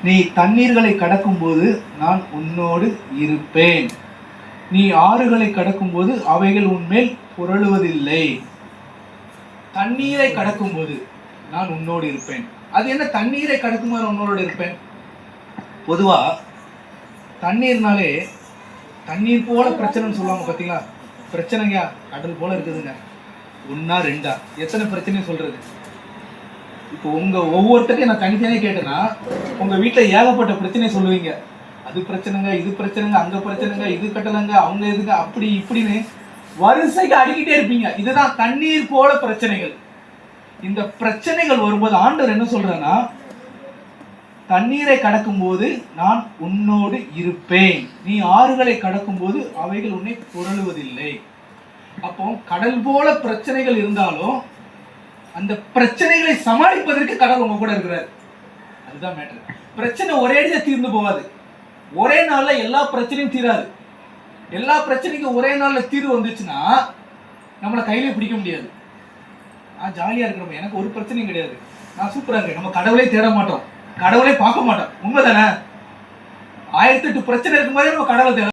நீ தண்ணீர்களை கடக்கும்போது நான் உன்னோடு இருப்பேன். நீ ஆறுகளை கடக்கும்போது அவைகள் உன்மேல் புரளுவதில்லை. தண்ணீரை கடக்கும்போது நான் உன்னோடு இருப்பேன். அது என்ன தண்ணீரை கடக்கும்போது உன்னோடு இருப்பேன்? பொதுவா தண்ணீர்னாலே தண்ணீர் போல பிரச்சனைன்னு சொல்லுவாங்க பார்த்தீங்களா? பிரச்சனைங்க கடல் போல இருக்குதுங்க. ஒன்னா ரெண்டா எத்தனை பிரச்சனையும் சொல்றது? இப்போ ஒவ்வொருத்தரையும் நான் தனித்தனியே கேட்டேன்னா உங்க வீட்டில் ஏகப்பட்ட பிரச்சனை சொல்லுவீங்க. அது பிரச்சனைங்க, இது பிரச்சனைங்க, அங்க பிரச்சனைங்க, இது கட்டலைங்க, அவங்க எதுங்க, அப்படி இப்படின்னு வரிசைக்கு அடிக்கிட்டே இருப்பீங்க. இதுதான் தண்ணீர் போல பிரச்சனைகள். இந்த பிரச்சனைகள் வரும்போது ஆண்டவர் என்ன சொல்றேன்னா, தண்ணீரை கடக்கும் போது நான் உன்னோடு இருப்பேன். நீ ஆறுகளை கடக்கும் போது அவைகள் உன்னை புரளுவதில்லை. அப்போ கடல் போல பிரச்சனைகள் இருந்தாலும் அந்த பிரச்சனைகளை சமாளிப்பதற்கு கடவுள் உங்க கூட இருக்கிறார். அதுதான் மேட்டர். பிரச்சனை ஒரே அடியா தீர்ந்து போகாது. ஒரே நாள்ல எல்லா பிரச்சனையும் தீராது. எல்லா பிரச்சனைக்கும் ஒரே நாள்ல தீர்வு வந்துச்சுன்னா நம்மளை கையிலே பிடிக்க முடியாது. நான் ஜாலியா இருக்கிறோம், எனக்கு ஒரு பிரச்சனையும் கிடையாது, நான் சூப்பரா இருக்கேன், நம்ம கடவுளே தேட மாட்டோம், கடவுளே பார்க்க மாட்டோம். உண்மைதானே? 1008 பிரச்சனை இருக்கும்போதே நம்ம கடவுளை தேட